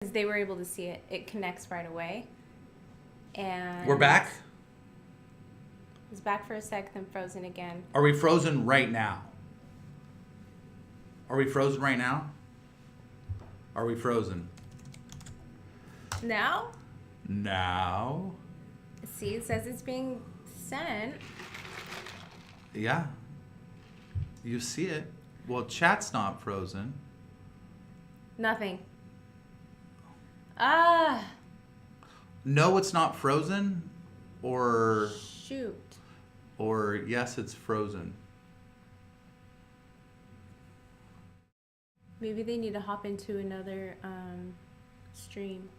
They were able to see it. It connects right away. And we're back? It was back for a sec, then frozen again. Are we frozen right now? Are we frozen right now? Are we frozen? Now? Now? See, it says it's being sent. Yeah. You see it. Well, chat's not frozen. Nothing. No, it's not frozen. Or Shoot. Or yes, it's frozen. Maybe they need to hop into another stream.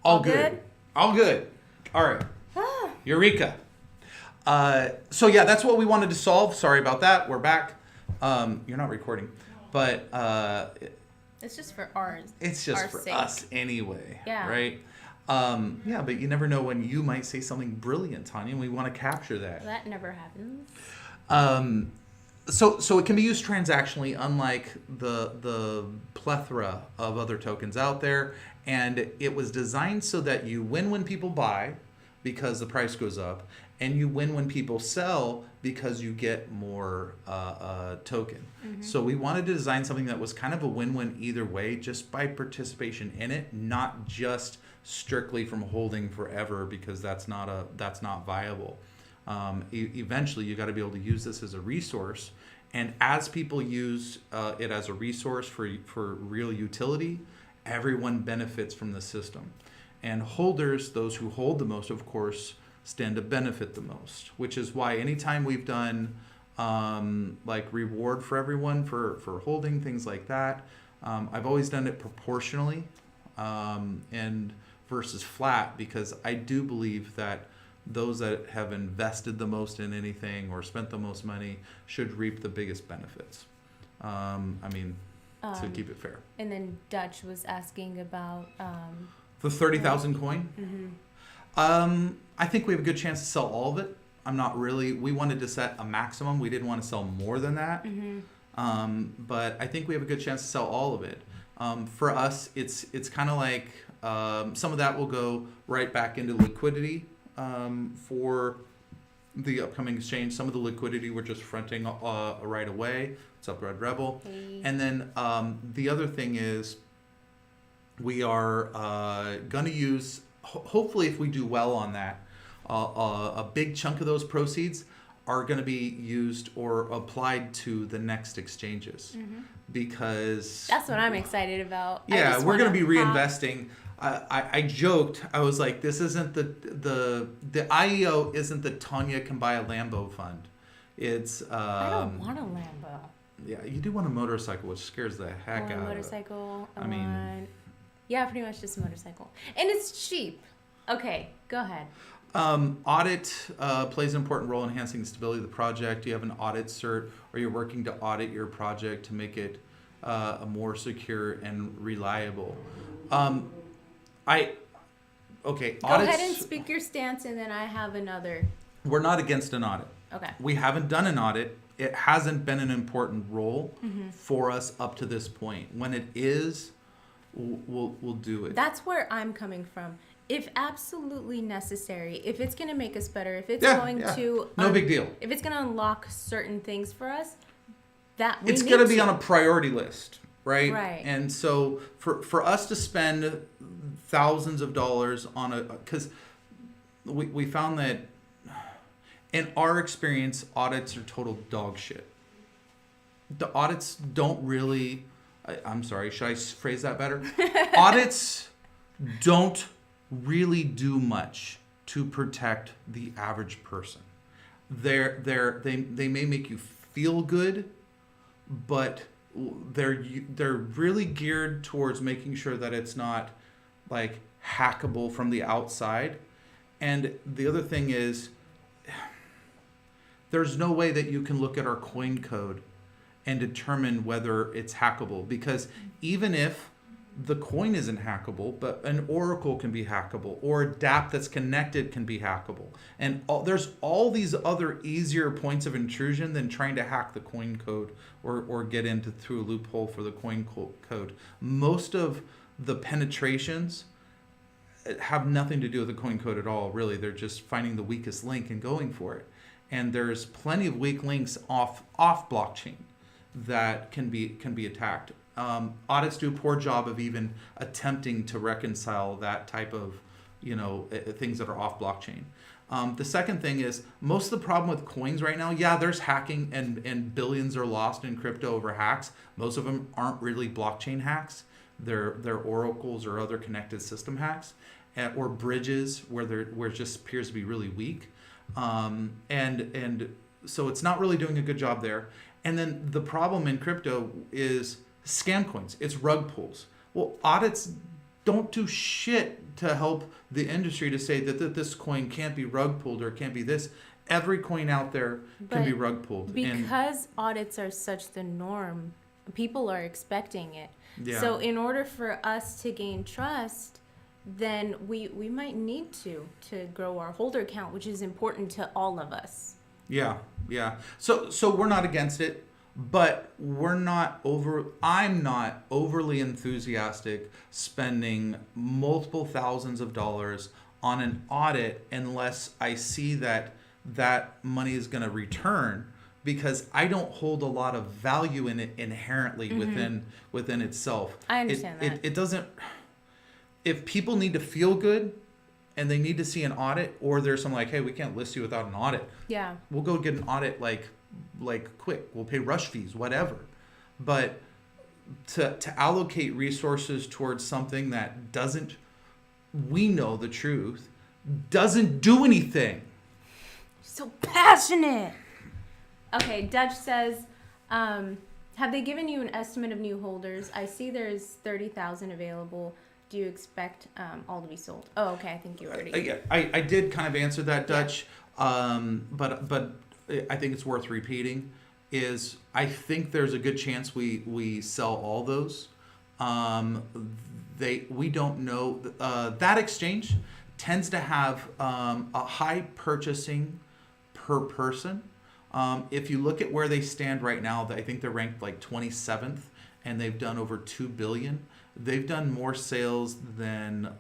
All good. All good. All right. Eureka. So yeah, that's what we wanted to solve. Sorry about that. We're back. You're not recording, but it's just for ours. It's just for sake. us anyway. Yeah. Right. Yeah, but you never know when you might say something brilliant, Tanya, and we want to capture that. That never happens. So it can be used transactionally, unlike the plethora of other tokens out there. And it was designed so that you win when people buy because the price goes up, and you win when people sell because you get more token. Mm-hmm. So we wanted to design something that was kind of a win-win either way, just by participation in it, not just strictly from holding forever, because that's not viable. Eventually, you got to be able to use this as a resource, and as people use it as a resource for real utility, everyone benefits from the system. And holders, those who hold the most, of course, stand to benefit the most, which is why anytime we've done like reward for everyone for holding, things like that, I've always done it proportionally and versus flat, because I do believe that those that have invested the most in anything or spent the most money should reap the biggest benefits. To keep it fair. And then Dutch was asking about the 30,000 coin. Mm-hmm. I think we have a good chance to sell all of it. We wanted to set a maximum. We didn't want to sell more than that. Mm-hmm. But I think we have a good chance to sell all of it. For us, it's kind of like some of that will go right back into liquidity for the upcoming exchange. Some of the liquidity we're just fronting right away. What's up, Red Rebel? Hey. And then the other thing is we are going to use, hopefully if we do well on that, a big chunk of those proceeds are going to be used or applied to the next exchanges. Mm-hmm. Because that's what I'm excited about. Yeah, we're going to be reinvesting. I joked, I was like, this isn't the IEO isn't the Tanya can buy a Lambo fund. It's I don't want a Lambo. Yeah, you do want a motorcycle, which scares the heck out of it. Motorcycle. Yeah, pretty much just a motorcycle, and it's cheap. Okay, go ahead. Audit plays an important role in enhancing the stability of the project. You have an audit cert, or you're working to audit your project to make it more secure and reliable. Go Audits, ahead and speak your stance, and then I have another. We're not against an audit. Okay. We haven't done an audit. It hasn't been an important role for us up to this point. When it is, we'll do it. That's where I'm coming from. If absolutely necessary, if it's going to make us better, if it's going to... No big deal. If it's going to unlock certain things for us, it's going to be on a priority list, right? Right. And so for us to spend thousands of dollars on because we found that in our experience, audits are total dog shit. The audits don't really... I'm sorry, should I phrase that better? Audits don't really do much to protect the average person. They may make you feel good, but they're really geared towards making sure that it's not like hackable from the outside. And the other thing is, there's no way that you can look at our coin code and determine whether it's hackable, because even if the coin isn't hackable, but an oracle can be hackable, or a dApp that's connected can be hackable. And there's all these other easier points of intrusion than trying to hack the coin code or get into through a loophole for the coin code. Most of the penetrations have nothing to do with the coin code at all, really. They're just finding the weakest link and going for it. And there's plenty of weak links off blockchain that can be attacked. Audits do a poor job of even attempting to reconcile that type of, things that are off blockchain. The second thing is, most of the problem with coins right now, yeah, there's hacking and billions are lost in crypto over hacks. Most of them aren't really blockchain hacks. They're oracles or other connected system hacks, or bridges where it just appears to be really weak. And so it's not really doing a good job there. And then the problem in crypto is scam coins. It's rug pulls. Well, audits don't do shit to help the industry to say that this coin can't be rug pulled or can't be this. Every coin out there can be rug pulled. Because audits are such the norm, people are expecting it. Yeah. So in order for us to gain trust, then we might need to grow our holder count, which is important to all of us. Yeah. So we're not against it, but I'm not overly enthusiastic spending multiple thousands of dollars on an audit unless I see that money is going to return, because I don't hold a lot of value in it inherently within itself. I understand that. It doesn't. If people need to feel good and they need to see an audit, or there's some like, hey, we can't list you without an audit. Yeah. We'll go get an audit like quick. We'll pay rush fees, whatever. But to allocate resources towards something that doesn't, we know the truth, doesn't do anything. So passionate. Okay, Dutch says, have they given you an estimate of new holders? I see there's 30,000 available. Do you expect all to be sold? Oh, okay. I think you already. I did kind of answer that, Dutch, but I think it's worth repeating. Is I think there's a good chance we sell all those. We don't know. That exchange tends to have a high purchasing per person. If you look at where they stand right now, I think they're ranked like 27th, and they've done over 2 billion. They've done more sales than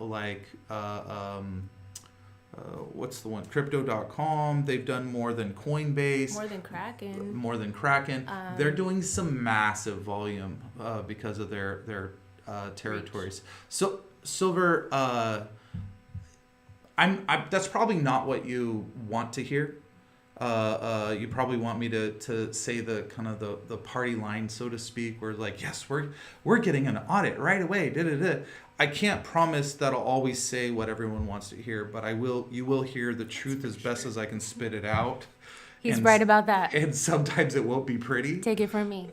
what's the one? Crypto.com. They've done more than Coinbase. More than Kraken. They're doing some massive volume because of their territories. So Silver, that's probably not what you want to hear. You probably want me to say the kind of the party line, so to speak, where like, yes, we're getting an audit right away. I can't promise that I'll always say what everyone wants to hear, but you will hear the truth as best as I can spit it out. He's right about that. And sometimes it won't be pretty. Take it from me.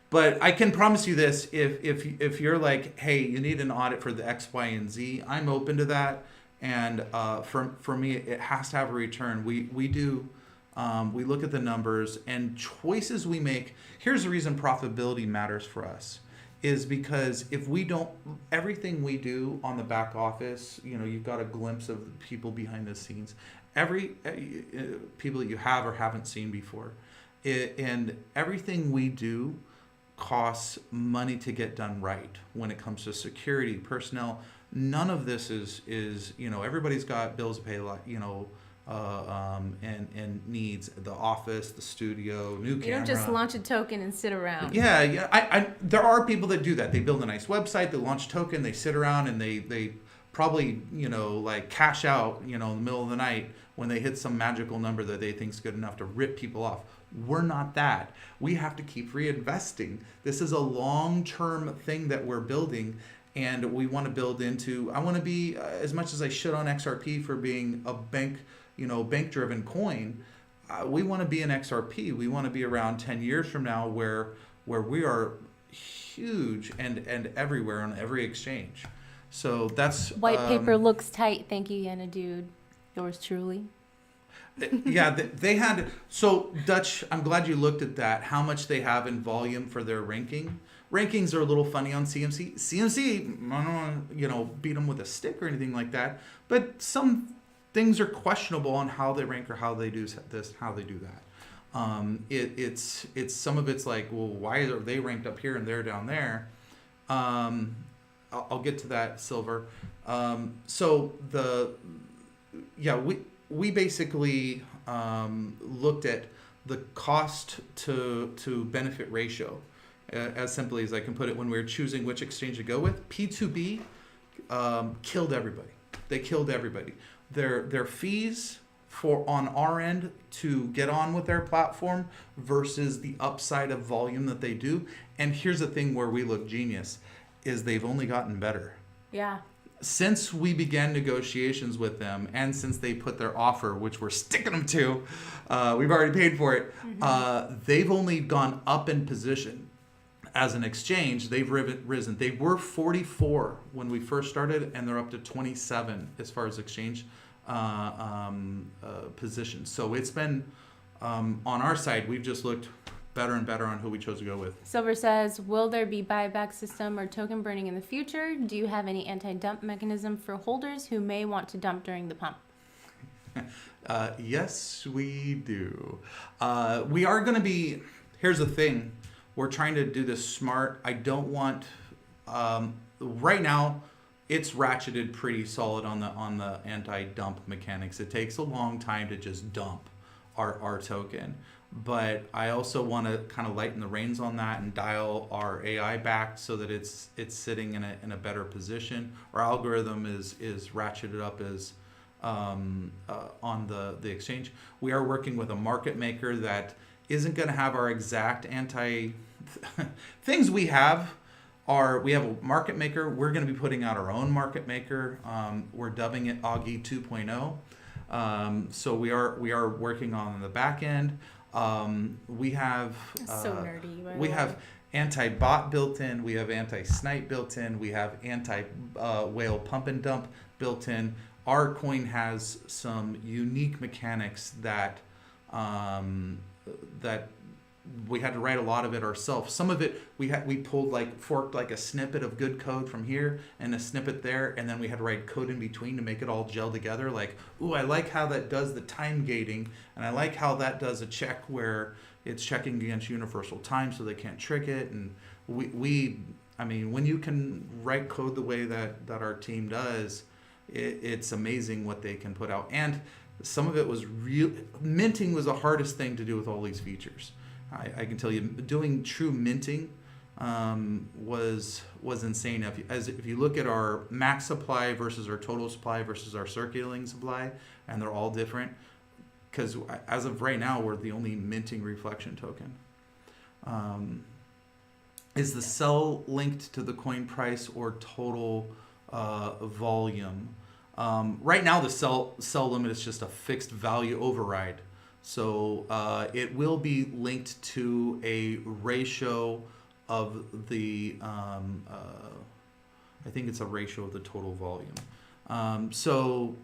But I can promise you this: if you're like, hey, you need an audit for the X, Y, and Z, I'm open to that. And for me, it has to have a return. We do. We look at the numbers and choices we make. Here's the reason profitability matters for us, is because if we don't, everything we do on the back office, you've got a glimpse of the people behind the scenes, every people that you have or haven't seen before, and everything we do costs money to get done right when it comes to security, personnel. None of this is everybody's got bills to pay, and needs the office, the studio, new camera. You don't just launch a token and sit around. Yeah. I there are people that do that. They build a nice website, they launch a token, they sit around, and they probably cash out in the middle of the night when they hit some magical number that they think is good enough to rip people off. We're not that. We have to keep reinvesting. This is a long-term thing that we're building. And we want to build into, I want to be, as much as I shit on XRP for being a bank-driven coin, we want to be an XRP. We want to be around 10 years from now where we are huge and everywhere on every exchange. So that's... White paper looks tight. Thank you, Yana Dude. Yours truly. Yeah, they had... So, Dutch, I'm glad you looked at that, how much they have in volume for their ranking. Rankings are a little funny on CMC. CMC, I don't want to, beat them with a stick or anything like that. But some things are questionable on how they rank or how they do this, how they do that. It's some of it's like, well, why are they ranked up here and they're down there? I'll get to that, Silver. So we basically looked at the cost to benefit ratio, as simply as I can put it. When we were choosing which exchange to go with, P2B killed everybody. They killed everybody. Their fees for on our end to get on with their platform versus the upside of volume that they do. And here's the thing where we look genius, is they've only gotten better. Yeah. Since we began negotiations with them, and since they put their offer, which we're sticking them to, we've already paid for it, they've only gone up in position. As an exchange, they've risen. They were 44 when we first started, and they're up to 27 as far as exchange positions. So it's been, on our side, we've just looked better and better on who we chose to go with. Silver says, will there be buyback system or token burning in the future? Do you have any anti-dump mechanism for holders who may want to dump during the pump? Yes, we do. We are going to be, here's the thing, we're trying to do this smart. I don't want, right now, it's ratcheted pretty solid on the anti-dump mechanics. It takes a long time to just dump our token. But I also want to kind of lighten the reins on that and dial our AI back so that it's sitting in a better position. Our algorithm is ratcheted up as on the exchange. We are working with a market maker that isn't going to have our exact things we have. We have a market maker. We're going to be putting out our own market maker. We're dubbing it Augie 2.0. So we are working on the back end. We have so nerdy. We have anti-bot built in. We have anti-snipe built in. We have anti-whale pump and dump built in. Our coin has some unique mechanics that we had to write a lot of it ourselves. Some of it we forked like a snippet of good code from here and a snippet there, and then we had to write code in between to make it all gel together. Like, ooh, I like how that does the time gating, and I like how that does a check where it's checking against universal time so they can't trick it. And I mean, when you can write code the way that our team does, it's amazing what they can put out. And some of it was minting was the hardest thing to do with all these features. I can tell you, doing true minting was insane. If you look at our max supply versus our total supply versus our circulating supply, and they're all different, because as of right now, we're the only minting reflection token. Is the sell linked to the coin price or total volume? Right now, the sell limit is just a fixed value override. So it will be linked to a ratio of the, I think it's a ratio of the total volume. So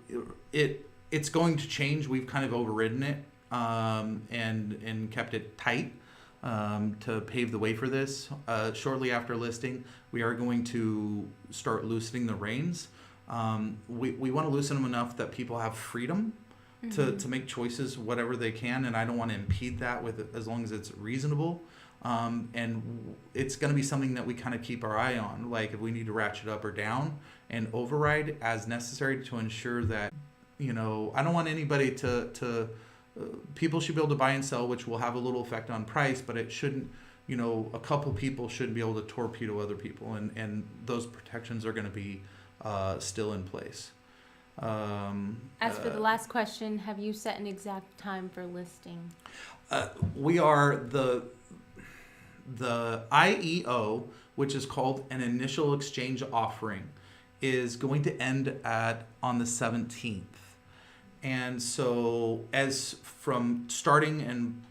it's going to change. We've kind of overridden it and kept it tight to pave the way for this. Shortly after listing, we are going to start loosening the reins. We want to loosen them enough that people have freedom to make choices whatever they can, and I don't want to impede that with as long as it's reasonable. And it's going to be something that we kind of keep our eye on, like if we need to ratchet up or down and override as necessary to ensure that, I don't want anybody to people should be able to buy and sell, which will have a little effect on price, but it shouldn't, a couple people shouldn't be able to torpedo other people, and those protections are going to be still in place. As for the last question, have you set an exact time for listing? We are the IEO, which is called an initial exchange offering, is going to end on the 17th. And so as from starting in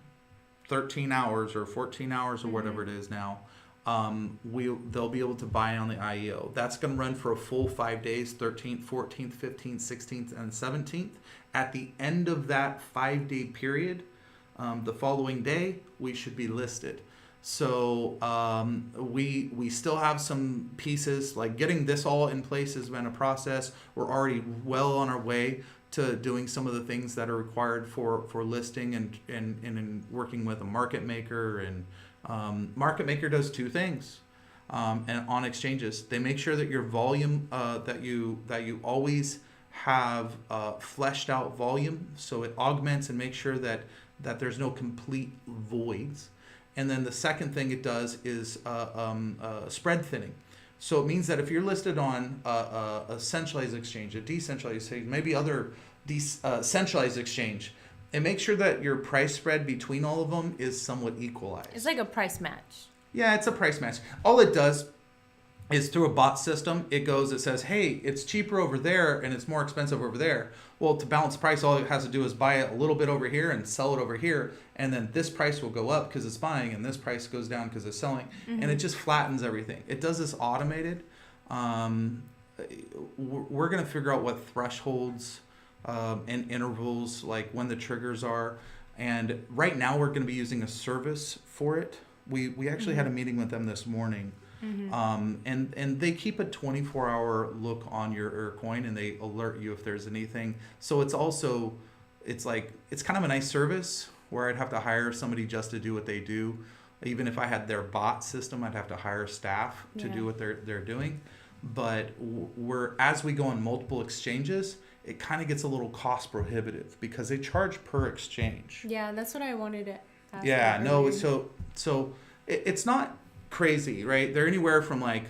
13 hours or 14 hours or whatever it is now, they'll be able to buy on the IEO. That's going to run for a full 5 days, 13th, 14th, 15th, 16th, and 17th. At the end of that 5-day period, the following day, we should be listed. So we still have some pieces, like getting this all in place has been a process. We're already well on our way to doing some of the things that are required for listing and working with a market maker. And market maker does two things. and on exchanges. They make sure that your volume that you always have fleshed out volume, so it augments and makes sure that there's no complete voids. And then the second thing it does is spread thinning. So it means that if you're listed on a centralized exchange, a decentralized exchange, maybe other centralized exchange, and make sure that your price spread between all of them is somewhat equalized. It's like a price match. Yeah, it's a price match. All it does is through a bot system, it says, hey, it's cheaper over there and it's more expensive over there. Well, to balance price, all it has to do is buy it a little bit over here and sell it over here. And then this price will go up because it's buying, and this price goes down because it's selling. Mm-hmm. And it just flattens everything. It does this automated. We're going to figure out what thresholds and intervals, like when the triggers are. And right now we're going to be using a service for it. We actually had a meeting with them this morning. Mm-hmm. And they keep a 24-hour look on your coin, and they alert you if there's anything. So it's kind of a nice service where I'd have to hire somebody just to do what they do. Even if I had their bot system, I'd have to hire staff to do what they're doing. But as we go on multiple exchanges, it kind of gets a little cost prohibitive because they charge per exchange. Yeah, that's what I wanted to ask. Yeah, no, so it's not crazy, right? They're anywhere from like,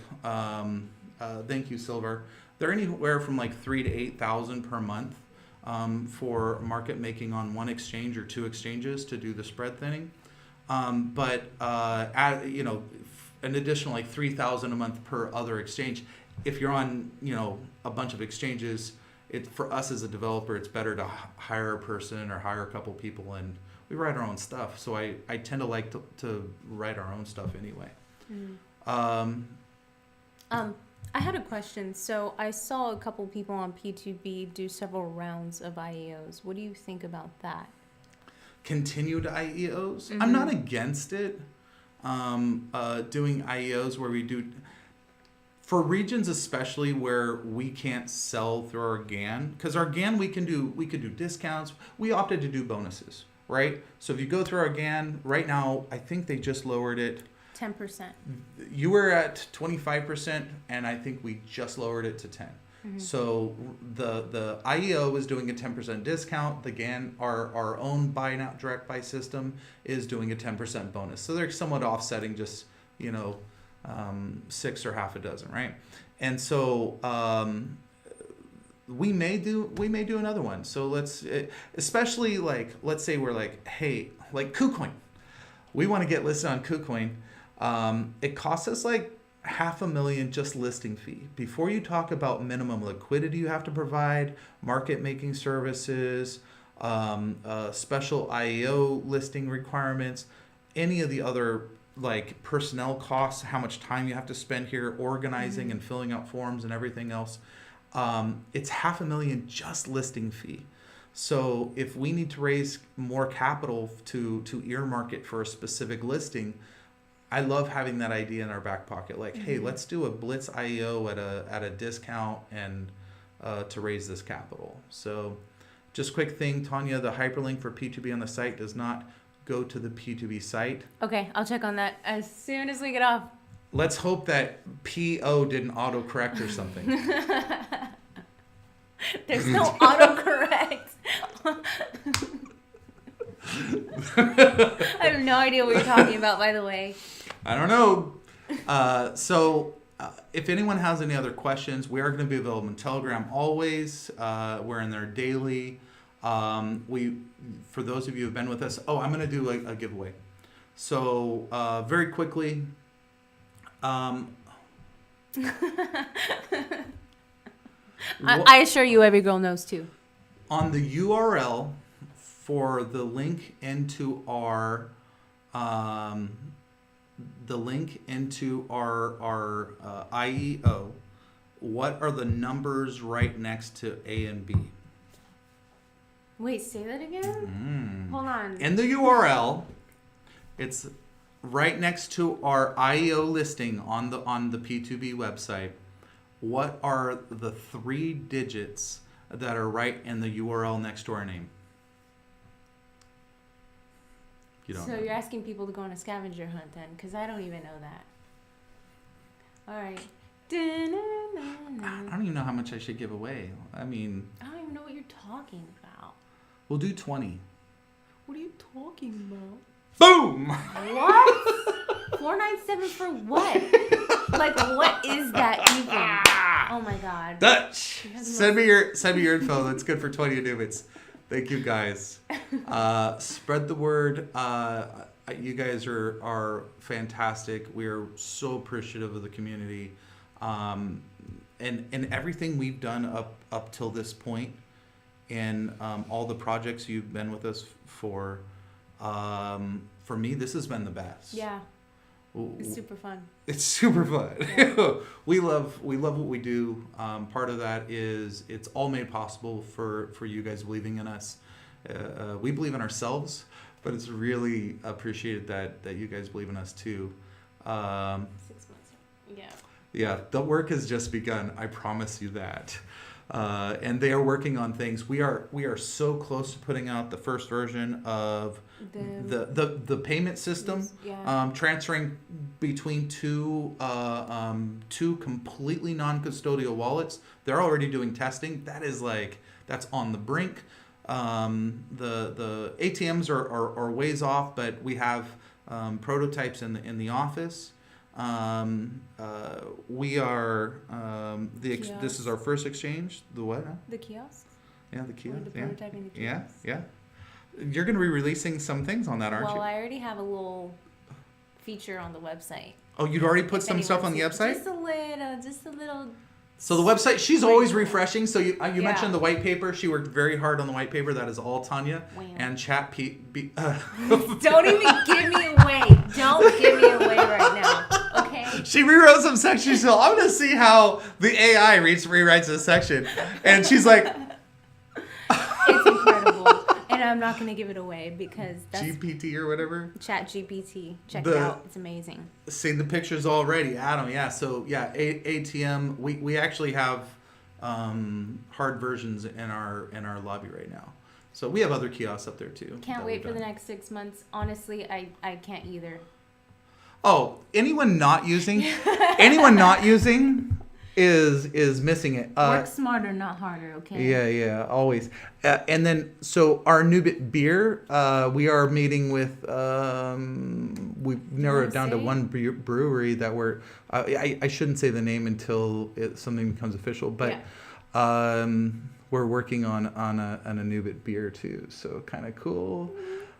thank you, Silver. They're anywhere from like 3,000 to 8,000 per month for market making on one exchange or two exchanges to do the spread thinning. But an additional like 3,000 a month per other exchange. If you're on, a bunch of exchanges, for us as a developer, it's better to hire a person or hire a couple people, and we write our own stuff. So I tend to like to write our own stuff anyway. Mm. I had a question. So I saw a couple people on P2B do several rounds of IEOs. What do you think about that? Continued IEOs? Mm-hmm. I'm not against it. Doing IEOs where we do, for regions especially where we can't sell through our GAN, because our GAN we could do discounts. We opted to do bonuses, right? So if you go through our GAN right now, I think they just lowered it. 10%. You were at 25%, and I think we just lowered it to 10. Mm-hmm. So the IEO is doing a 10% discount. The GAN, our own buy now direct buy system, is doing a 10% bonus. So they're somewhat offsetting, just 6 or half a dozen, right? And so we may do another one. So let's, especially like, let's say we're like, hey, like KuCoin, we want to get listed on KuCoin. It costs us like $500,000 just listing fee. Before you talk about minimum liquidity you have to provide, market making services, special IEO listing requirements, any of the other like personnel costs, how much time you have to spend here organizing mm-hmm. and filling out forms and everything else. It's $500,000 just listing fee. So if we need to raise more capital to earmark it for a specific listing, I love having that idea in our back pocket. Like, mm-hmm. hey, let's do a Blitz IEO at a discount and to raise this capital. So just quick thing, Tanya, the hyperlink for P2B on the site does not go to the P2B site. Okay, I'll check on that as soon as we get off. Let's hope that PO didn't autocorrect or something. There's no autocorrect. I have no idea what you're talking about, by the way. I don't know. So if anyone has any other questions, we are going to be available in Telegram always. We're in there daily. For those of you who have been with us, I'm going to do a giveaway. So very quickly. I assure you every girl knows too. On the URL for the link into our IEO, what are the numbers right next to A and B? Wait, say that again? Hold on. In the URL, it's right next to our IEO listing on the P2B website. What are the 3 digits that are right in the URL next to our name? You don't know. You're asking people to go on a scavenger hunt then, because I don't even know that. All right. I don't even know how much I should give away. I mean, I don't even know what you're talking about. we'll do 20. What are you talking about? Boom! What? 497 for what? Like, what is that even? Oh my god. Dutch! Send me your info. That's good for 20 Anubits. Thank you, guys. Spread the word. You guys are fantastic. We are so appreciative of the community. And everything we've done up till this point, and all the projects you've been with us for me, this has been the best. Yeah. It's super fun. It's super fun. Yeah. we love what we do. Part of that is it's all made possible for you guys believing in us. We believe in ourselves, but it's really appreciated that you guys believe in us too. 6 months. Yeah. Yeah, the work has just begun. I promise you that. And they are working on things. We are so close to putting out the first version of the payment system. Yeah. Transferring between two completely non-custodial wallets. They're already doing testing. That's on the brink. The ATMs are ways off, but we have prototypes in the office. We are this is our first exchange. The what? Huh? The kiosks? Yeah, the kiosk. Or the prototyping the Yeah, kiosks? yeah. You're going to be releasing some things on that, aren't you? Well, I already have a little feature on the website. Oh, you'd already put some stuff on the website? Just a little. So the website, she's always refreshing. So you Yeah. mentioned the white paper. She worked very hard on the white paper. That is all Tanya. Wow. And Chat Don't even give me away. Don't give me away right now. Okay? She rewrote some sections. So I'm going to see how the AI rewrites this section. And she's like, It's incredible. And I'm not going to give it away because that's GPT or whatever. Chat GPT. Check it out. It's amazing. Seen the pictures already, Adam. Yeah. So yeah, ATM. We actually have hard versions in our lobby right now. So we have other kiosks up there too. Can't wait for the next 6 months. Honestly, I can't either. Oh, anyone not using is missing it. Work smarter, not harder, okay? Yeah, always. And then, so our Anubit beer, we are meeting with, we've narrowed it down to one brewery that I shouldn't say the name until something becomes official, but we're working on an Anubit beer too, so kind of cool.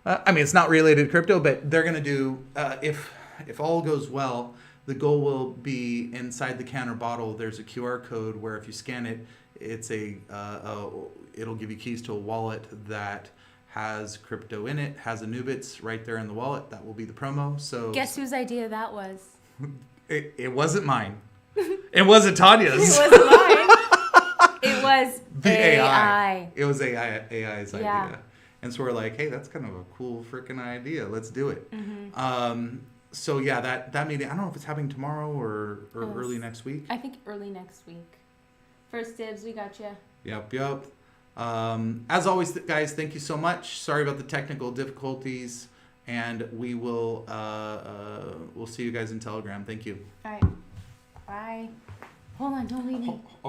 I mean, it's not related to crypto, but they're going to do, if all goes well, the goal will be inside the can or bottle. There's a QR code where if you scan it, it's it'll give you keys to a wallet that has crypto in it, has Anubits right there in the wallet. That will be the promo. So Guess whose idea that was? It wasn't mine. It wasn't Tanya's. It wasn't mine. It was the AI. It was AI's Yeah. idea. And so we're like, hey, that's kind of a cool freaking idea. Let's do it. Mm-hmm. So yeah, that meeting, I don't know if it's happening tomorrow or early next week. I think early next week. First dibs, we got you. Yep. As always, guys, thank you so much. Sorry about the technical difficulties, and we will we'll see you guys in Telegram. Thank you. All right. Bye. Hold on, don't leave me.